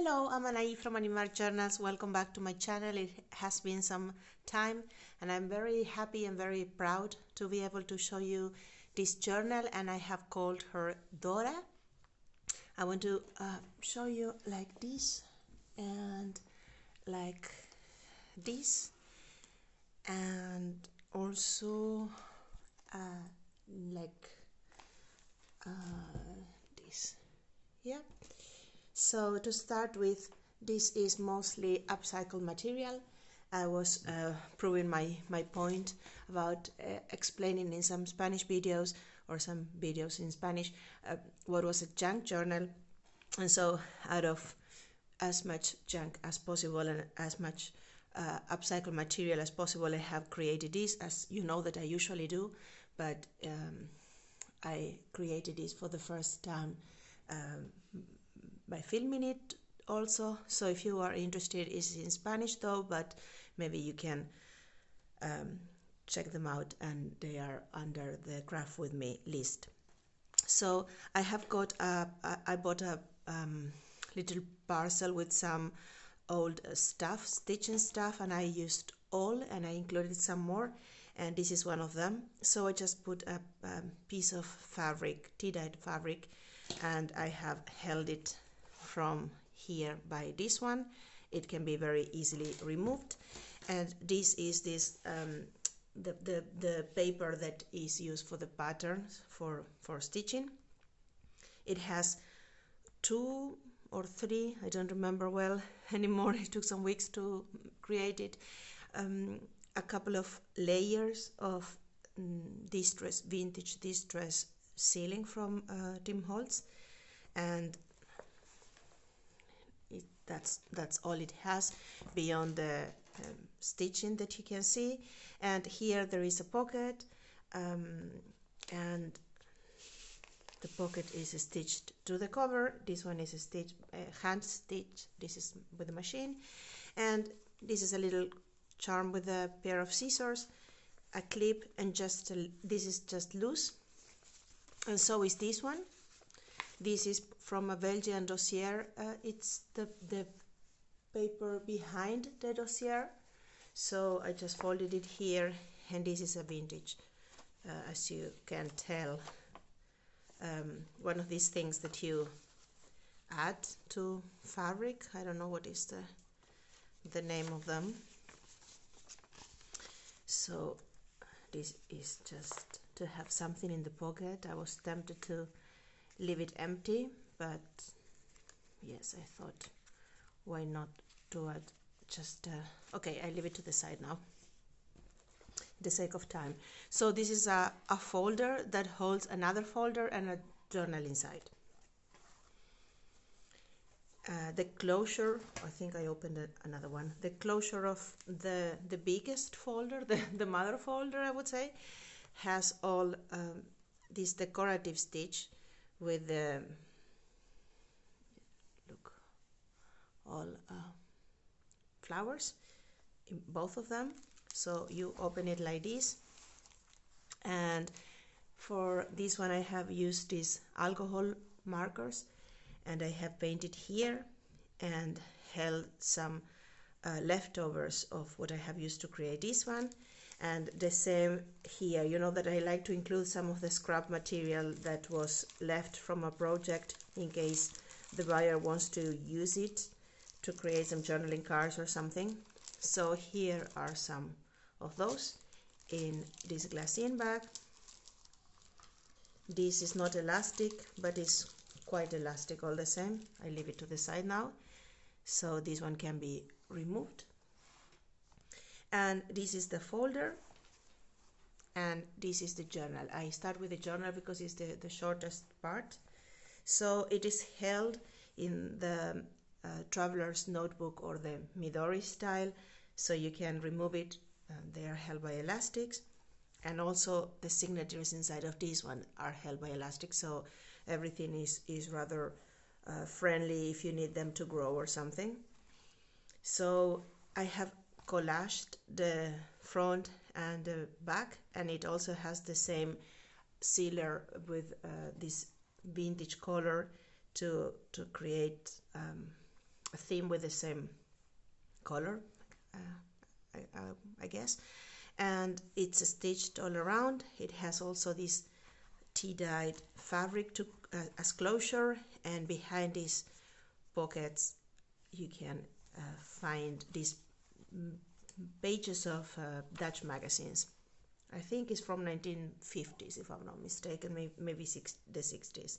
Hello, I'm Anahí from Animal Journals. Welcome back to my channel. It has been some time and I'm very happy and very proud to be able to show you this journal, and I have called her Dora. I want to show you like this and like this, and also like this. Yeah. So to start with, this is mostly upcycled material. I was proving my point about explaining in some Spanish videos or some videos in Spanish what was a junk journal. And so out of as much junk as possible and as much upcycled material as possible, I have created this, as you know that I usually do, but I created this for the first time by filming it also. So if you are interested, it's in Spanish though, but maybe you can check them out, and they are under the craft with me list. So I have got I bought a little parcel with some old stuff, stitching stuff, and I used all, and I included some more, and this is one of them. So I just put a piece of fabric, tea-dyed fabric, and I have held it from here by this one. It can be very easily removed, and this is the paper that is used for the patterns for stitching. It has 2 or 3, I don't remember well anymore, it took some weeks to create it, a couple of layers of distress, vintage distress ceiling from Tim Holtz, and that's all it has beyond the stitching that you can see. And here there is a pocket, and the pocket is stitched to the cover. This one is a stitch, hand stitch. This is with the machine, and this is a little charm with a pair of scissors, a clip, and just this is just loose, and so is this one. This is from a Belgian dossier. It's the paper behind the dossier. So I just folded it here, and this is a vintage, as you can tell. One of these things that you add to fabric. I don't know what is the name of them. So this is just to have something in the pocket. I was tempted to leave it empty, but yes, I thought, why not do it? Just okay, I leave it to the side now, the sake of time. So this is a folder that holds another folder and a journal inside. The closure, I think I opened another one. The closure of the biggest folder, the mother folder, I would say, has all this decorative stitch with the look, all flowers in both of them. So you open it like this, and for this one I have used these alcohol markers, and I have painted here and held some leftovers of what I have used to create this one. And the same here. You know that I like to include some of the scrap material that was left from a project in case the buyer wants to use it to create some journaling cards or something. So here are some of those in this glassine bag. This is not elastic, but it's quite elastic all the same. I leave it to the side now, so this one can be removed. And this is the folder, and this is the journal. I start with the journal because it's the shortest part. So it is held in the traveler's notebook or the Midori style, so you can remove it. They are held by elastics, and also the signatures inside of this one are held by elastics, so everything is rather friendly if you need them to grow or something. So I have collaged the front and the back, and it also has the same sealer with this vintage color to create theme with the same color, I guess, and it's stitched all around. It has also this tea-dyed fabric to as closure, and behind these pockets you can find these pages of Dutch magazines. I think it's from 1950s, if I'm not mistaken, maybe the 60s.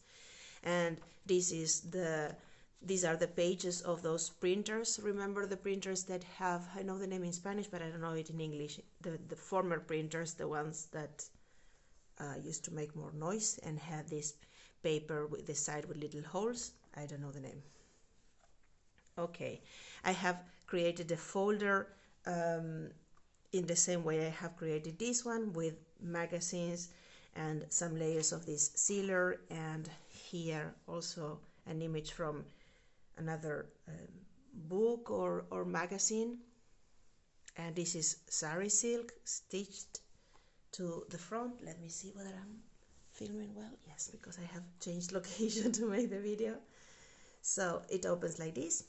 And these are the pages of those printers. Remember the printers that have, I know the name in Spanish, but I don't know it in English. The former printers, the ones that used to make more noise and had this paper with the side with little holes. I don't know the name. Okay, I have created a folder in the same way I have created this one, with magazines and some layers of this sealer, and here also an image from another book or magazine. And this is sari silk stitched to the front. Let me see whether I'm filming well. Yes, because I have changed location to make the video. So it opens like this.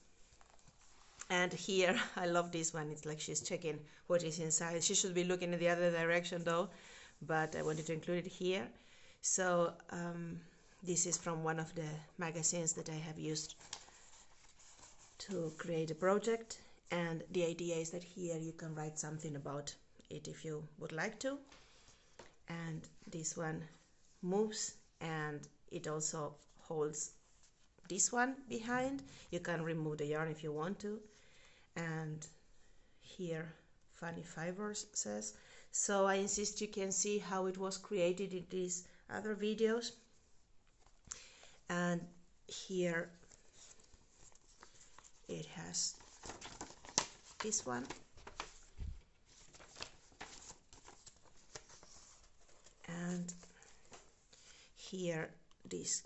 And here, I love this one. It's like she's checking what is inside. She should be looking in the other direction though, but I wanted to include it here. So this is from one of the magazines that I have used to create a project. And the idea is that here you can write something about it if you would like to. And this one moves, and it also holds this one behind. You can remove the yarn if you want to. And here funny fibers says. So I insist you can see how it was created in these other videos. And here it has this one, and here this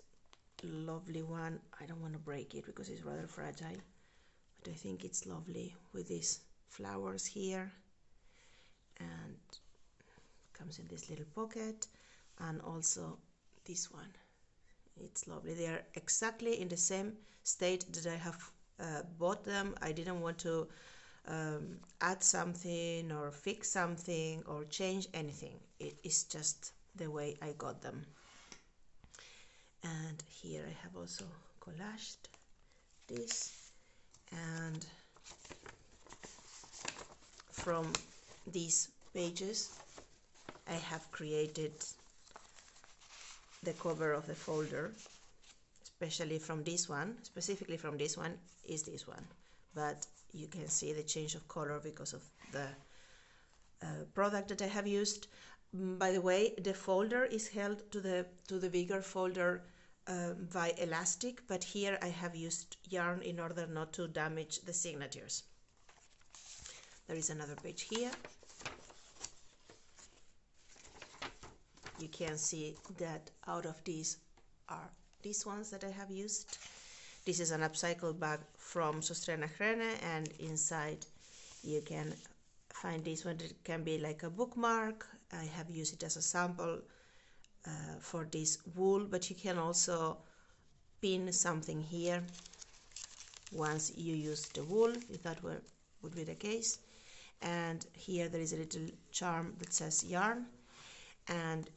lovely one. I don't want to break it because it's rather fragile, but I think it's lovely with these flowers here, and comes in this little pocket. And also this one, it's lovely. They are exactly in the same state that I have bought them. I didn't want to add something or fix something or change anything. It is just the way I got them. And here I have also collaged this, and from these pages I have created the cover of the folder, specifically from this one is this one, but you can see the change of color because of the product that I have used. By the way, the folder is held to the bigger folder by elastic, but here I have used yarn in order not to damage the signatures. There is another page here. You can see that out of these are these ones that I have used. This is an upcycled bag from Anahí, and inside you can find this one that can be like a bookmark. I have used it as a sample for this wool, but you can also pin something here once you use the wool, if that would be the case. And here there is a little charm that says yarn, and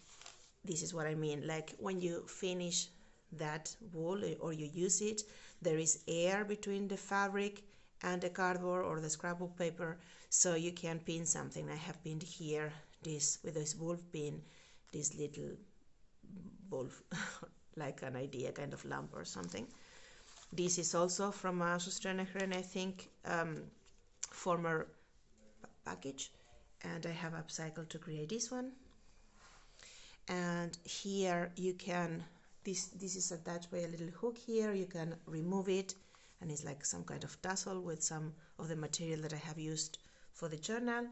this is what I mean, like when you finish that wool or you use it, there is air between the fabric and the cardboard or the scrapbook paper, so you can pin something. I have pinned here this with this wool pin, this little wolf like an idea, kind of lamp or something. This is also from a Anahí, I think, former package, and I have upcycled to create this one. And here you can, this is attached by a little hook here. You can remove it, and it's like some kind of tassel with some of the material that I have used for the journal.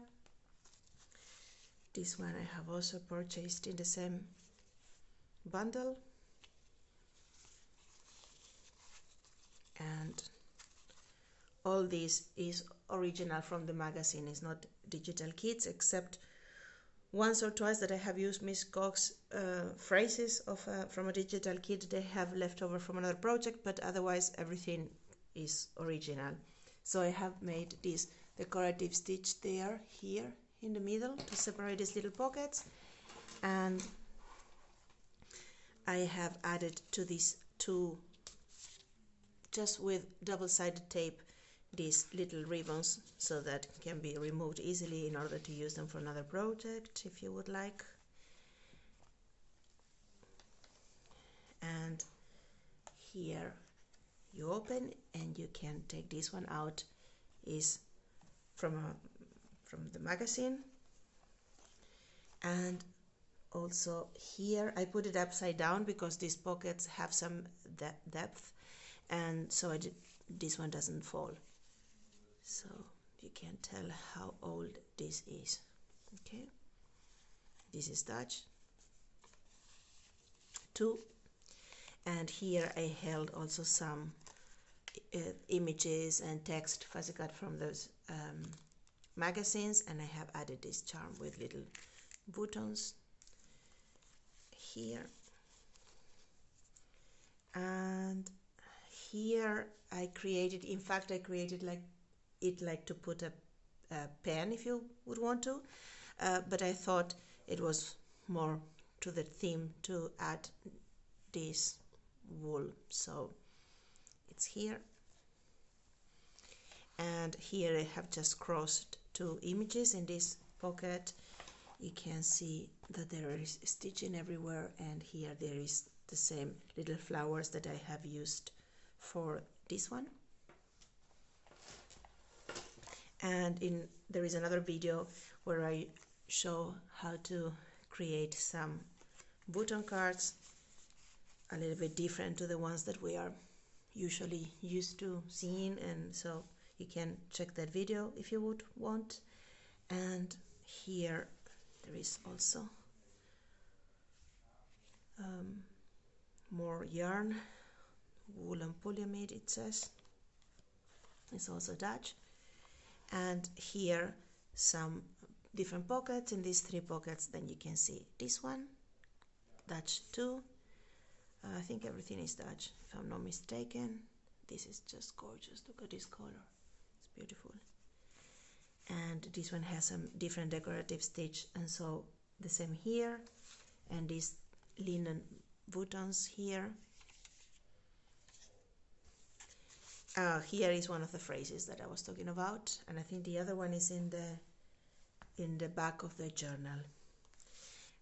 This one I have also purchased in the same bundle. And all this is original from the magazine. It's not digital kits, except once or twice that I have used Miss Cox's phrases from a digital kit they have left over from another project, but otherwise everything is original. So I have made this decorative stitch there, here in the middle, to separate these little pockets, and I have added to these two, just with double-sided tape, these little ribbons, so that can be removed easily in order to use them for another project if you would like. And here you open and you can take this one out, is from the magazine. And also here I put it upside down because these pockets have some depth, and so this one doesn't fall, so you can tell how old this is. Okay, this is Dutch too. And here I held also some images and text fuzzy cut from those magazines, and I have added this charm with little buttons here. And here I created, in fact I created like to put a pen if you would want to, but I thought it was more to the theme to add this wool, so it's here. And here I have just crossed two images in this pocket. You can see that there is stitching everywhere, and here there is the same little flowers that I have used for this one. And there is another video where I show how to create some button cards, a little bit different to the ones that we are usually used to seeing, and so you can check that video if you would want. And here there is also more yarn, woolen polyamide it says, it's also Dutch. And here some different pockets. In these three pockets then you can see this one, Dutch too. I think everything is Dutch if I'm not mistaken. This is just gorgeous, look at this color, it's beautiful. And this one has some different decorative stitch, and so the same here, and these linen buttons here. Here is one of the phrases that I was talking about, and I think the other one is in the back of the journal.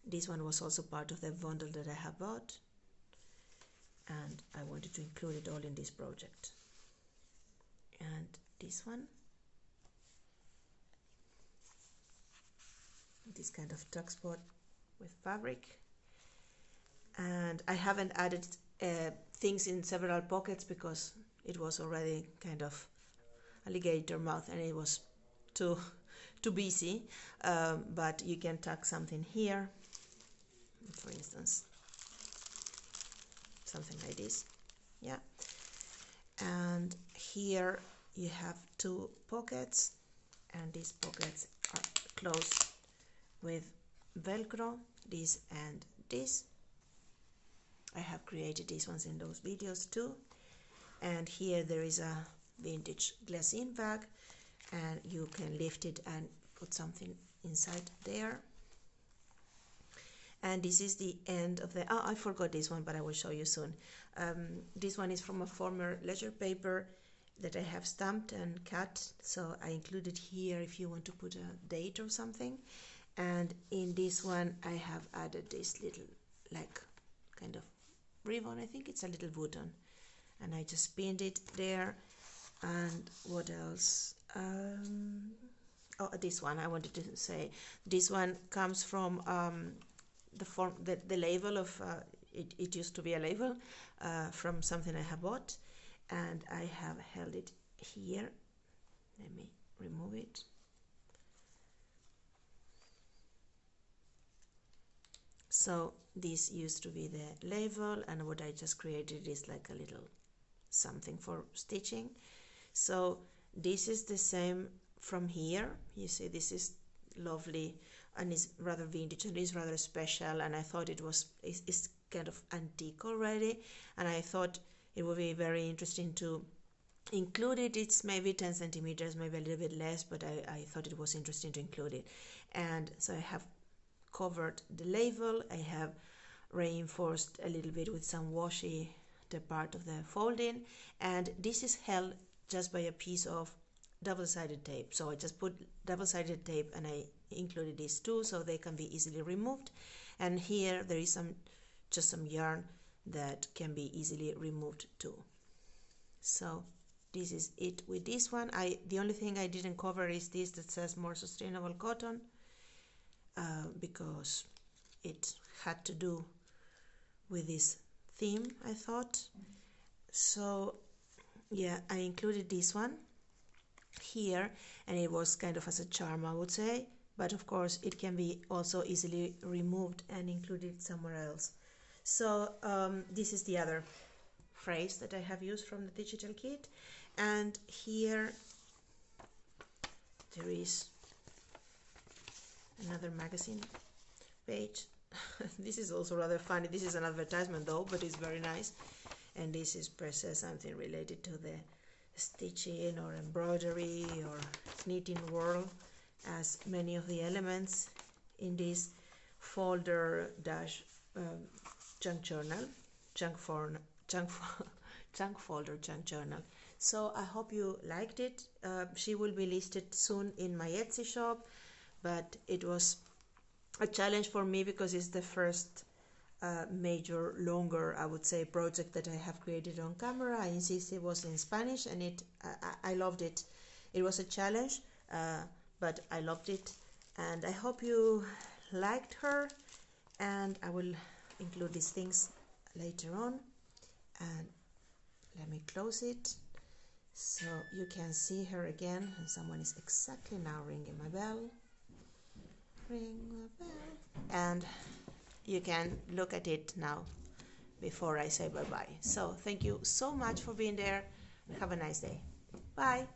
This one was also part of the bundle that I have bought, and I wanted to include it all in this project. And this one, this kind of tuck spot with fabric. And I haven't added things in several pockets because it was already kind of alligator mouth and it was too busy, but you can tuck something here, for instance, something like this, yeah. And here you have two pockets, and these pockets are closed with Velcro, this and this. I have created these ones in those videos too. And here there is a vintage glassine bag, and you can lift it and put something inside there. And this is the end of the, oh, I forgot this one, but I will show you soon. This one is from a former ledger paper that I have stamped and cut, so I included here if you want to put a date or something. And in this one I have added this little, like, kind of ribbon. I think it's a little button, and I just pinned it there. And what else? Oh, this one I wanted to say. This one comes from the label of it used to be a label from something I have bought, and I have held it here. Let me remove it. So this used to be the label, and what I just created is like a little something for stitching. So this is the same from here. You see, this is lovely and it's rather vintage and it's rather special, and I thought it's kind of antique already, and I thought it would be very interesting to included. It's maybe 10 centimeters, maybe a little bit less, but I thought it was interesting to include it. And so I have covered the label. I have reinforced a little bit with some washi the part of the folding, and this is held just by a piece of double-sided tape. So I just put double-sided tape and I included these two so they can be easily removed. And here there is just some yarn that can be easily removed too. So this is it with this one. The only thing I didn't cover is this that says more sustainable cotton, because it had to do with this theme, I thought. So yeah, I included this one here, and it was kind of as a charm, I would say, but of course it can be also easily removed and included somewhere else. So this is the other phrase that I have used from the digital kit, and here there is another magazine page. This is also rather funny. This is an advertisement though, but it's very nice, and this is perhaps something related to the stitching or embroidery or knitting world, as many of the elements in this folder dash junk journal, junk folder junk journal. So I hope you liked it. She will be listed soon in my Etsy shop, but it was a challenge for me because it's the first major, longer, I would say, project that I have created on camera. I insist it was in Spanish, and I loved it. It was a challenge, but I loved it, and I hope you liked her, and I will include these things later on. And let me close it so you can see her again. And someone is exactly now ringing my bell. Ring the bell. And you can look at it now before I say bye-bye. So thank you so much for being there. Have a nice day. Bye.